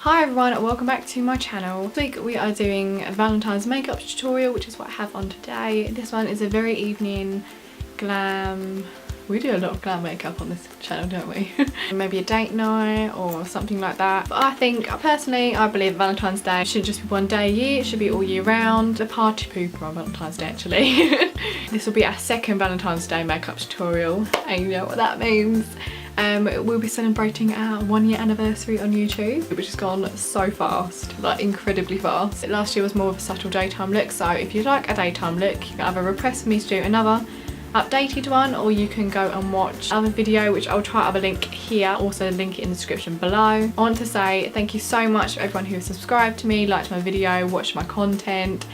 Hi everyone, welcome back to my channel. This week we are doing a Valentine's makeup tutorial, which is what I have on today. This one is a very evening glam. We do a lot of glam makeup on this channel, don't we? Maybe a date night or something like that. But I think, personally, I believe Valentine's Day shouldn't just be one day a year, it should be all year round. A party pooper on Valentine's Day actually. This will be our second Valentine's Day makeup tutorial, and you know what that means. We'll be celebrating our 1 year anniversary on YouTube, which has gone so fast, like incredibly fast. Last year was more of a subtle daytime look, so if you like a daytime look, you can either request for me to do another updated one, or you can go and watch another video, which I'll try to have a link here, also link it in the description below. I want to say thank you so much for everyone who has subscribed to me, liked my video, watched my content.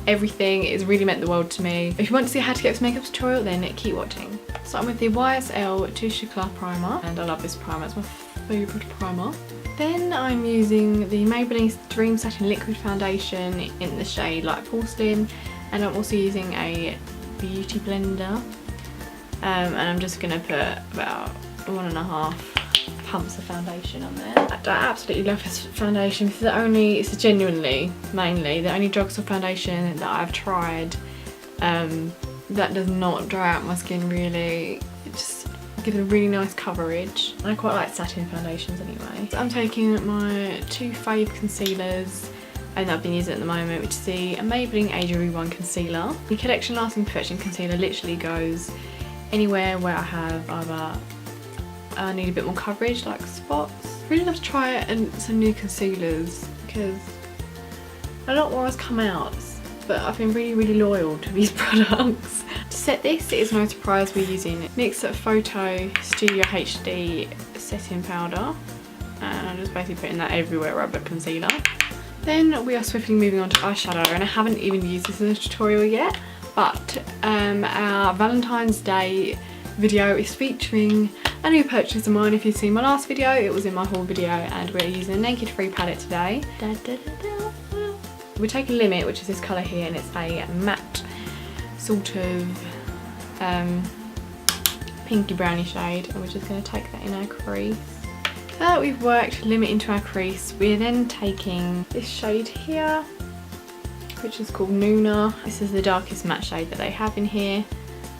Everything, it's really meant the world to me. If you want to see how to get this makeup tutorial, then keep watching. Starting with the YSL Touche Eclat primer, and I love this primer, it's my favourite primer. Then I'm using the Maybelline Dream Satin Liquid Foundation in the shade Light Porcelain, and I'm also using a beauty blender, and I'm just going to put about 1.5 pumps of foundation on there. I absolutely love this mainly the only drugstore foundation that I've tried that does not dry out my skin really. It just gives a really nice coverage. I quite like satin foundations anyway. So I'm taking my two fave concealers and I've been using at the moment, which is the Maybelline Age Rewind Concealer. The Collection Lasting Perfection Concealer literally goes anywhere where I have either I need a bit more coverage, like spots. Really love to try some new concealers because a lot more has come out, but I've been really loyal to these products. To set this, it is no surprise we're using NYX Photo Studio HD setting powder, and I'm just basically putting that everywhere where I put concealer. Then we are swiftly moving on to eyeshadow, and I haven't even used this in a tutorial yet, but our Valentine's Day video is featuring a new purchase of mine. If you've seen my last video, it was in my haul video, and we're using a Naked Free palette today. We're taking Limit, which is this colour here, and it's a matte sort of pinky browny shade, and we're just going to take that in our crease. Now that we've worked Limit into our crease, we're then taking this shade here, which is called Nuna. This is the darkest matte shade that they have in here.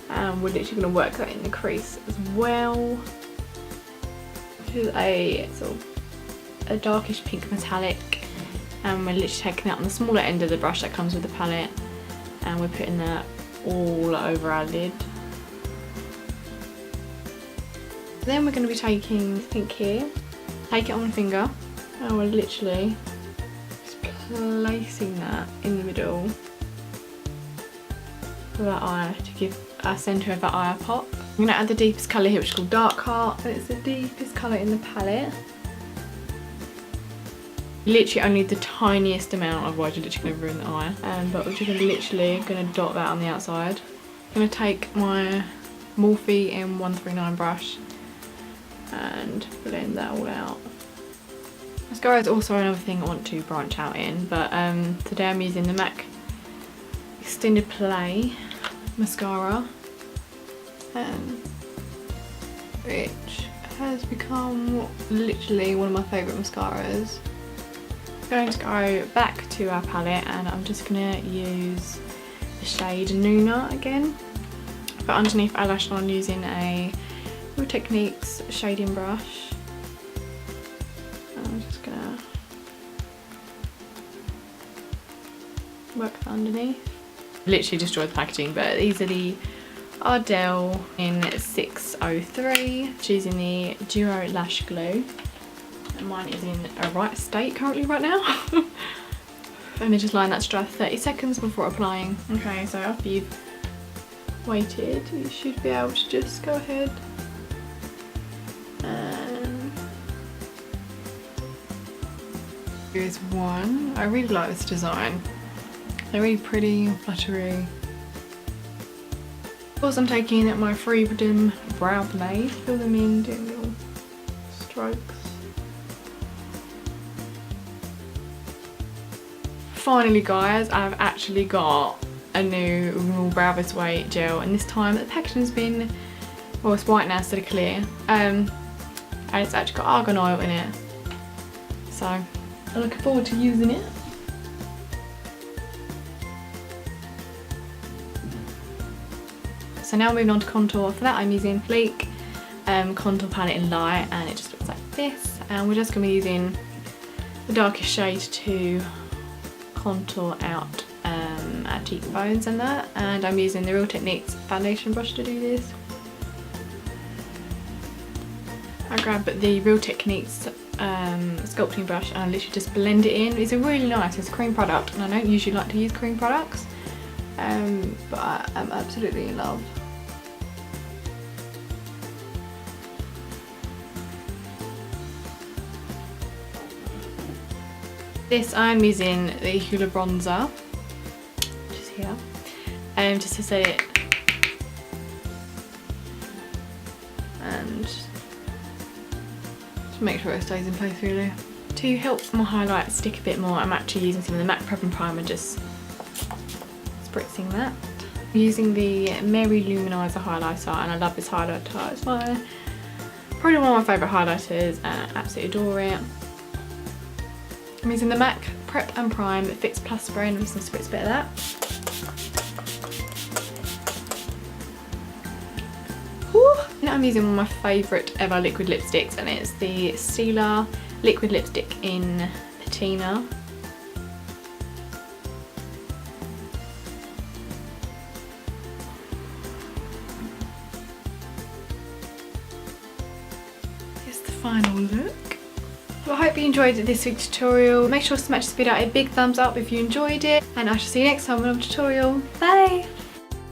We're literally going to work that in the crease as well. This is a sort of a darkish pink metallic, and we're literally taking that on the smaller end of the brush that comes with the palette, and we're putting that all over our lid. Then we're going to be taking this pink here, take it on the finger, and we're literally just placing that in the middle of our eye to give our centre of our eye a pop. I'm going to add the deepest colour here, which is called Dark Heart, and it's the deepest colour in the palette. Literally only the tiniest amount, otherwise you're literally going to ruin the eye. But we're just literally going to dot that on the outside. I'm going to take my Morphe M139 brush and blend that all out. Mascara is also another thing I want to branch out in, but today I'm using the MAC Extended Play mascara, which has become literally one of my favourite mascaras. I'm going to go back to our palette, and I'm just going to use the shade Nuna again, but underneath our lash line using a Real Techniques shading brush. I'm just going to work that underneath. Literally destroyed the packaging, but these are the Ardell in 603. Choosing the Duo Lash Glue, and mine is in a right state currently right now. Let me just line that to dry for 30 seconds before applying. Okay, so after you've waited, you should be able to just go ahead and here's one. I really like this design. They're really pretty and fluttery. Of course, I'm taking my Freedom Brow Blade, fill them in, doing little strokes. Finally guys, I've actually got a new Rimmel Brow This Way gel, and this time the packaging has been, well, it's white now instead of clear, and it's actually got argan oil in it. So I'm looking forward to using it. So now moving on to contour. For that I'm using Bleak contour palette in light, and it just looks like this. And we're just going to be using the darkest shade to contour out our cheekbones and that. And I'm using the Real Techniques foundation brush to do this. I grabbed the Real Techniques sculpting brush and I literally just blend it in. It's a really nice, it's a cream product, and I don't usually like to use cream products, but I am absolutely in love. This I'm using the Hoola bronzer, which is here, just to set it and to make sure it stays in place really. To help my highlight stick a bit more, I'm actually using some of the MAC Prep and Primer, just spritzing that. I'm using the Mary Luminizer highlighter, and I love this highlighter. It's probably one of my favourite highlighters, and I absolutely adore it. I'm using the MAC Prep and Prime Fix Plus spray, and I'm just going to spritz a bit of that. Now I'm using one of my favourite ever liquid lipsticks, and it's the Stila liquid lipstick in Patina. Here's the final look. Well, I hope you enjoyed this week's tutorial. Make sure to smash this video a big thumbs up if you enjoyed it, and I shall see you next time on a tutorial. Bye!